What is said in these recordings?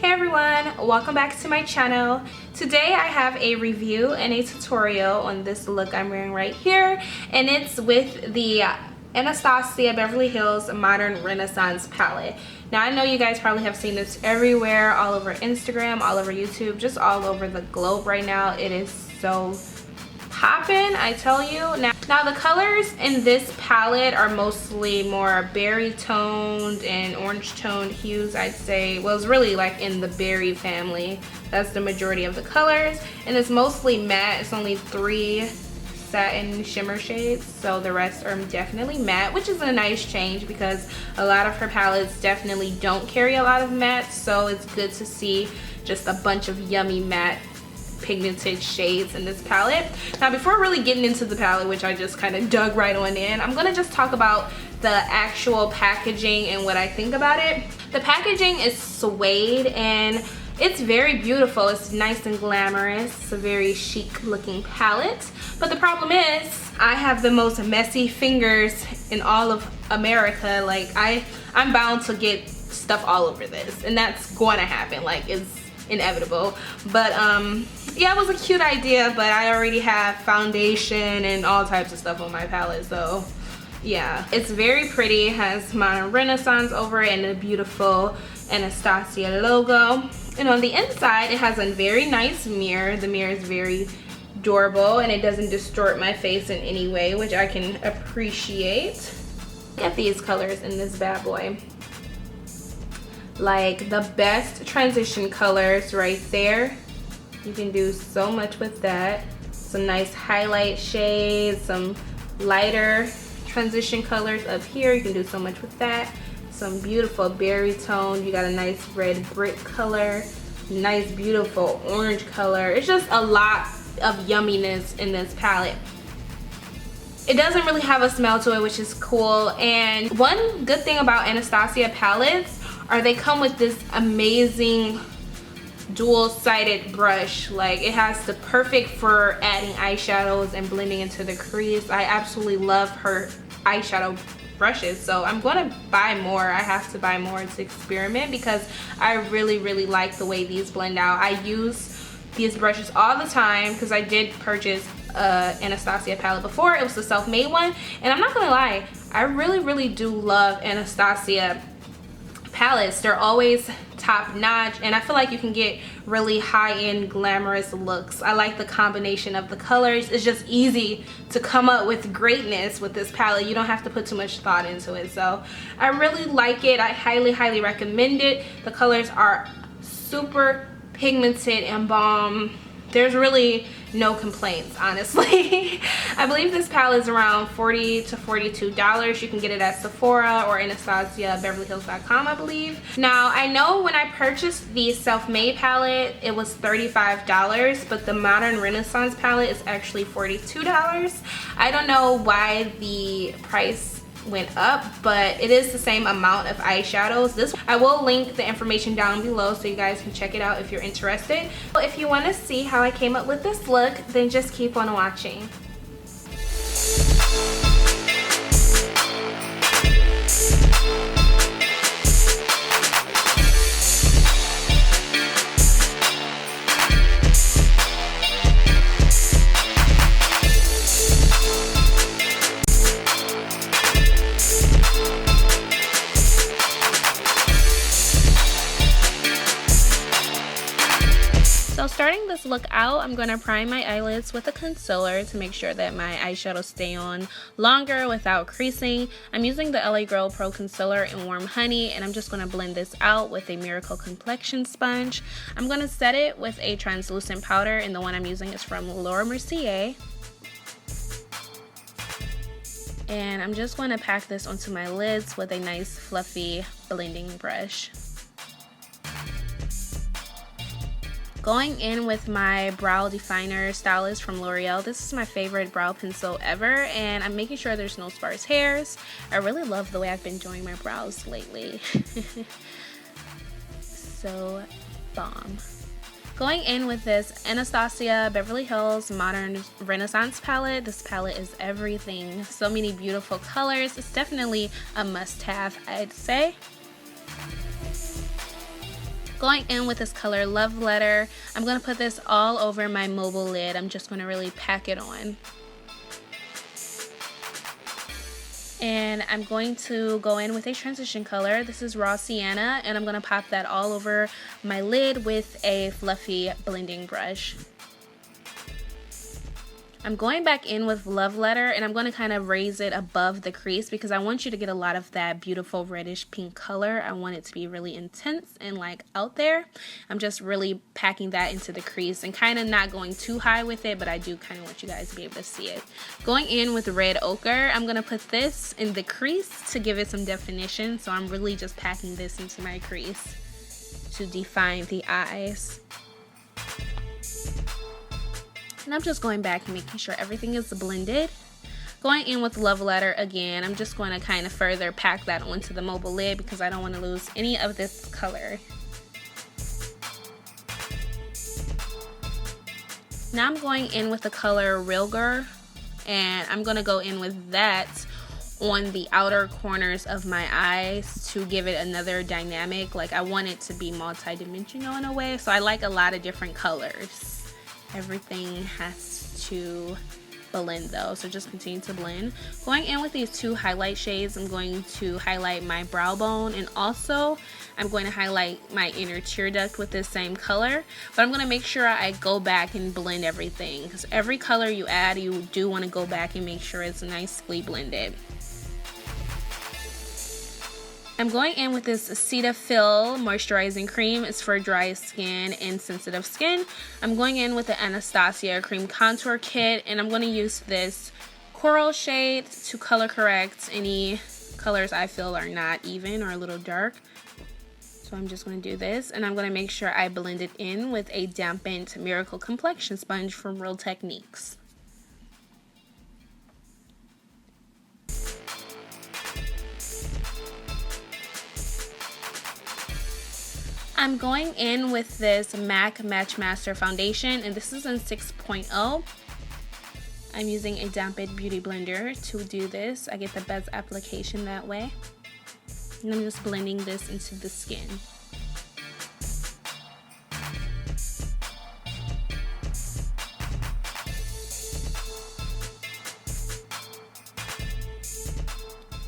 Hey everyone, welcome back to my channel. Today I have a review and a tutorial on this look I'm wearing right here, and it's with the Anastasia Beverly Hills Modern Renaissance palette. Now I know you guys probably have seen this everywhere, all over Instagram, all over YouTube, just all over the globe right now. It is so poppin', I tell you. Now the colors in this palette are mostly more berry toned and orange toned hues, I'd say. Well, it's really like in the berry family. That's the majority of the colors, and it's mostly matte. It's only 3 satin shimmer shades, so the rest are definitely matte, which is a nice change because a lot of her palettes definitely don't carry a lot of matte, so it's good to see just a bunch of yummy matte pigmented shades in this palette. Now before really getting into the palette, which I just kind of dug right on in, I'm gonna just talk about the actual packaging and what I think about it. The packaging is suede and it's very beautiful. It's nice and glamorous. It's a very chic looking palette, but the problem is I have the most messy fingers in all of America. Like I'm bound to get stuff all over this, and that's going to happen. Like, it's inevitable. But yeah, it was a cute idea, but I already have foundation and all types of stuff on my palette, so yeah. It's very pretty. It has Modern Renaissance over it and a beautiful Anastasia logo, and on the inside it has a very nice mirror. The mirror is very durable and it doesn't distort my face in any way, which I can appreciate. Look at these colors in this bad boy. Like, the best transition colors right there. You can do so much with that. Some nice highlight shades, some lighter transition colors up here. You can do so much with that. Some beautiful berry tone. You got a nice red brick color, nice beautiful orange color. It's just a lot of yumminess in this palette. It doesn't really have a smell to it, which is cool. And one good thing about Anastasia palettes are they come with this amazing dual-sided brush. Like, it has the perfect for adding eyeshadows and blending into the crease. I absolutely love her eyeshadow brushes, so I'm going to buy more. I have to buy more to experiment because I really like the way these blend out. I use these brushes all the time because I did purchase Anastasia palette before. It was the self-made one, and I'm not gonna lie, I really do love Anastasia palettes. They're always top notch, and I feel like you can get really high-end glamorous looks. I like the combination of the colors. It's just easy to come up with greatness with this palette. You don't have to put too much thought into it, so I really like it. I highly recommend it. The colors are super pigmented and bomb. There's really no complaints, honestly. I believe this palette is around $40 to $42. You can get it at Sephora or AnastasiaBeverlyHills.com, I believe. Now, I know when I purchased the self-made palette, it was $35, but the Modern Renaissance palette is actually $42. I don't know why the price went up, but it is the same amount of eyeshadows. I will link the information down below so you guys can check it out if you're interested. If you want to see how I came up with this look, then just keep on watching. So starting this look out, I'm going to prime my eyelids with a concealer to make sure that my eyeshadows stay on longer without creasing. I'm using the LA Girl Pro Concealer in Warm Honey, and I'm just going to blend this out with a Miracle Complexion Sponge. I'm going to set it with a translucent powder, and the one I'm using is from Mercier. And I'm just going to pack this onto my lids with a nice fluffy blending brush. Going in with my brow definer Stylist from Loreal. This is my favorite brow pencil ever, and I'm making sure there's no sparse hairs. I really love the way I've been doing my brows lately. So bomb. Going in with this Anastasia Beverly Hills Modern Renaissance palette. This palette is everything. So many beautiful colors. It's definitely a must-have, I'd say. Going in with this color Love Letter, I'm going to put this all over my mobile lid. I'm just going to really pack it on. And I'm going to go in with a transition color. This is Raw Sienna, and I'm going to pop that all over my lid with a fluffy blending brush. I'm going back in with Love Letter, and I'm going to kind of raise it above the crease because I want you to get a lot of that beautiful reddish pink color. I want it to be really intense and like out there. I'm just really packing that into the crease and kind of not going too high with it, but I do kind of want you guys to be able to see it. Going in with Red Ochre, I'm going to put this in the crease to give it some definition. So I'm really just packing this into my crease to define the eyes. And I'm just going back and making sure everything is blended. Going in with Love Letter again, I'm just going to kind of further pack that onto the mobile lid because I don't want to lose any of this color. Now I'm going in with the color Real Girl, and I'm going to go in with that on the outer corners of my eyes to give it another dynamic. Like I want it to be multi-dimensional in a way, so I like a lot of different colors. Everything has to blend though, so just continue to blend. Going in with these two highlight shades, I'm going to highlight my brow bone, and also I'm going to highlight my inner tear duct with this same color, but I'm going to make sure I go back and blend everything because every color you add, you do want to go back and make sure it's nicely blended. I'm going in with this Cetaphil moisturizing cream. It's for dry skin and sensitive skin. I'm going in with the Anastasia cream contour kit, and I'm going to use this coral shade to color correct any colors I feel are not even or a little dark. So I'm just going to do this, and I'm going to make sure I blend it in with a dampened Miracle Complexion Sponge from Real Techniques. I'm going in with this MAC Match Master foundation, and this is in 6.0. I'm using a dampened beauty blender to do this. I get the best application that way. And I'm just blending this into the skin.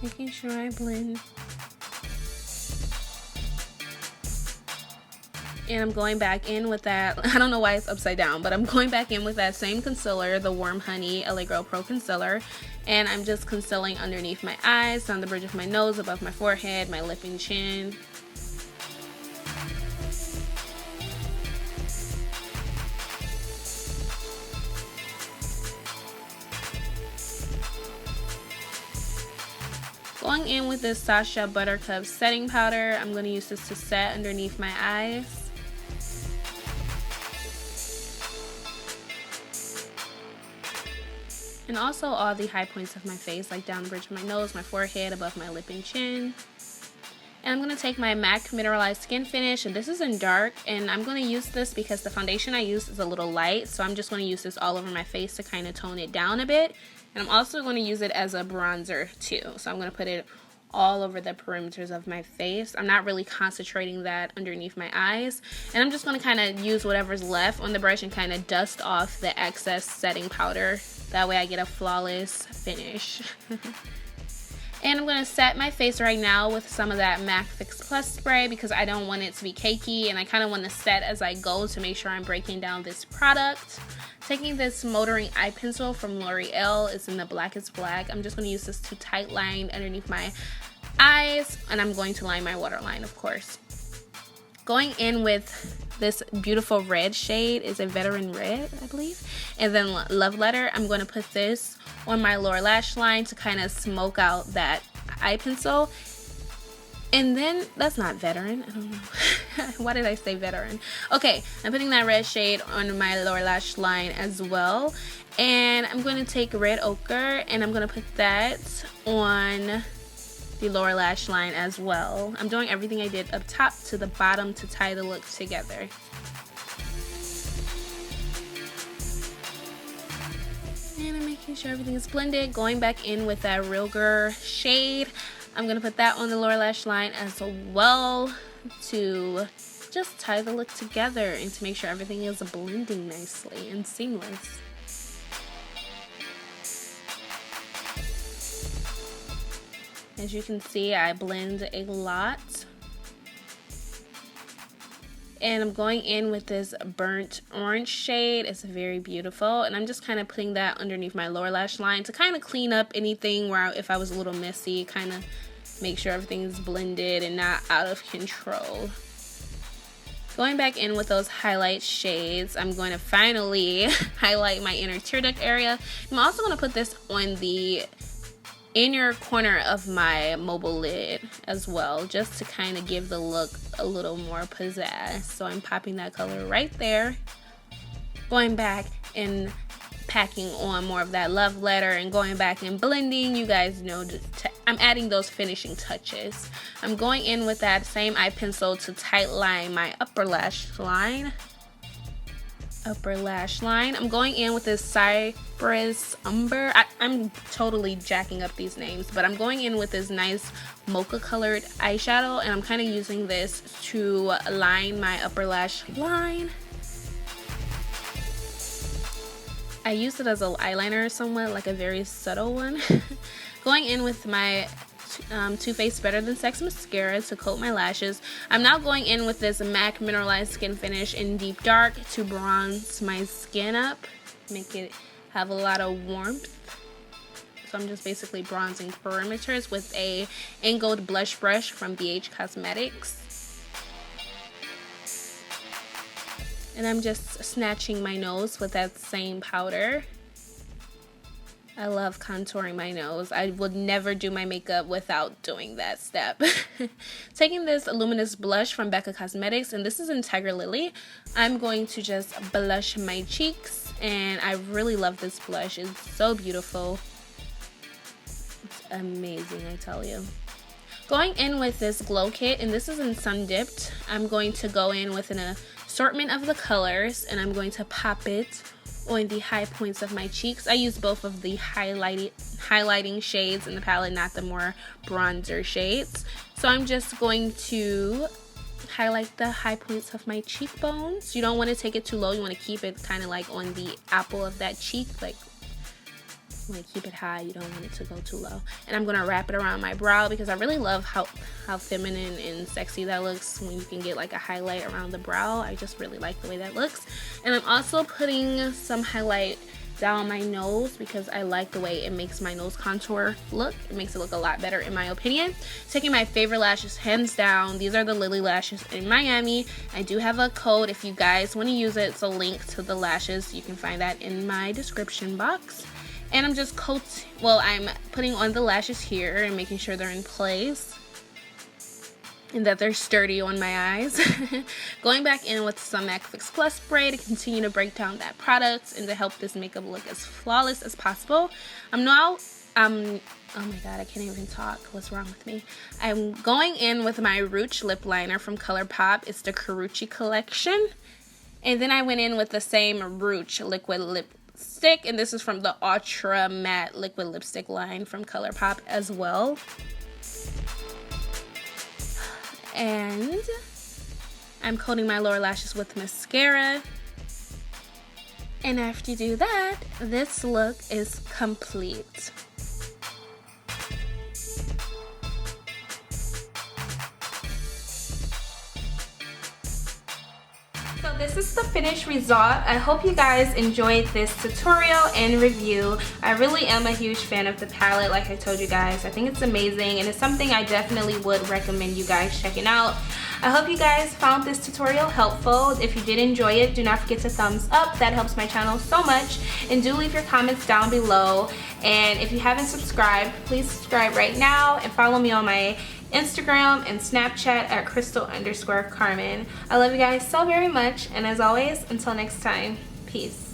Making sure I blend. And I'm going back in with that, I don't know why it's upside down, but I'm going back in with that same concealer, the Warm Honey Allegro Pro Concealer. And I'm just concealing underneath my eyes, down the bridge of my nose, above my forehead, my lip and chin. Going in with this Sacha Buttercup setting powder, I'm going to use this to set underneath my eyes. And also all the high points of my face, like down the bridge of my nose, my forehead, above my lip and chin. And I'm going to take my MAC Mineralized Skin Finish, and this is in dark, and I'm going to use this because the foundation I use is a little light, so I'm just going to use this all over my face to kind of tone it down a bit. And I'm also going to use it as a bronzer too, so I'm going to put it all over the perimeters of my face. I'm not really concentrating that underneath my eyes, and I'm just going to kind of use whatever's left on the brush and kind of dust off the excess setting powder. That way I get a flawless finish. And I'm going to set my face right now with some of that MAC Fix Plus spray because I don't want it to be cakey, and I kind of want to set as I go to make sure I'm breaking down this product. Taking this motoring eye pencil from Loreal, it's in the Blackest Black. I'm just going to use this to tight line underneath my eyes, and I'm going to line my waterline, of course. Going in with this beautiful red shade, is a Veteran Red, I believe, and then Love Letter. I'm going to put this on my lower lash line to kind of smoke out that eye pencil. And then, that's not Veteran, I don't know. Why did I say Veteran? Okay, I'm putting that red shade on my lower lash line as well. And I'm going to take Red Ochre, and I'm going to put that on the lower lash line as well. I'm doing everything I did up top to the bottom to tie the look together. And I'm making sure everything is blended. Going back in with that Real Girl shade. I'm going to put that on the lower lash line as well to just tie the look together and to make sure everything is blending nicely and seamless. As you can see, I blend a lot. And I'm going in with this burnt orange shade. It's very beautiful. And I'm just kind of putting that underneath my lower lash line to kind of clean up anything where if I was a little messy, kind of make sure everything is blended and not out of control. Going back in with those highlight shades, I'm going to finally highlight my inner tear duct area. I'm also going to put this on the inner corner of my mobile lid as well, just to kind of give the look a little more pizzazz. So I'm popping that color right there. Going back and packing on more of that love letter and going back and blending. You guys know I'm adding those finishing touches. I'm going in with that same eye pencil to tight line my upper lash line. I'm going in with this Cypress Umber. I'm totally jacking up these names, but I'm going in with this nice mocha colored eyeshadow, and I'm kind of using this to line my upper lash line. I used it as an eyeliner somewhat, like a very subtle one. Going in with my Too Faced Better Than Sex mascara to coat my lashes. I'm now going in with this MAC Mineralized Skin Finish in Deep Dark to bronze my skin up, make it have a lot of warmth. So I'm just basically bronzing perimeters with a angled blush brush from BH Cosmetics. And I'm just snatching my nose with that same powder. I love contouring my nose. I would never do my makeup without doing that step. Taking this Luminous blush from Becca Cosmetics, and this is in Tigerlily. I'm going to just blush my cheeks, and I really love this blush. It's so beautiful. It's amazing, I tell you. Going in with this glow kit, and this is in Sun Dipped. I'm going to go in with an assortment of the colors, and I'm going to pop it on the high points of my cheeks. I use both of the highlighting shades in the palette, not the more bronzer shades. So I'm just going to highlight the high points of my cheekbones. You don't want to take it too low. You want to keep it kind of like on the apple of that cheek. Like, you want to keep it high. You don't want it to go too low. And I'm going to wrap it around my brow because I really love how feminine and sexy that looks when you can get like a highlight around the brow. I just really like the way that looks. And I'm also putting some highlight down my nose because I like the way it makes my nose contour look. It makes it look a lot better in my opinion. Taking my favorite lashes, hands down, these are the Lily lashes in Miami. I do have a code if you guys want to use it. It's a link to the lashes. You can find that in my description box. And I'm just I'm putting on the lashes here and making sure they're in place and that they're sturdy on my eyes. Going back in with some MAC Fix Plus spray to continue to break down that product and to help this makeup look as flawless as possible. I'm now, oh my god, I can't even talk. What's wrong with me? I'm going in with my Rooch lip liner from ColourPop. It's the Karuchi collection. And then I went in with the same Rooch liquid lipstick, and this is from the Ultra Matte liquid lipstick line from ColourPop as well. And I'm coating my lower lashes with mascara. And after you do that, this look is complete. So this is the finished result. I hope you guys enjoyed this tutorial and review. I really am a huge fan of the palette, like I told you guys. I think it's amazing and it's something I definitely would recommend you guys checking out. I hope you guys found this tutorial helpful. If you did enjoy it, do not forget to thumbs up. That helps my channel so much. And do leave your comments down below. And if you haven't subscribed, please subscribe right now and follow me on my Instagram and Snapchat at Crystal_Carmen. I love you guys so very much, and as always, until next time, peace.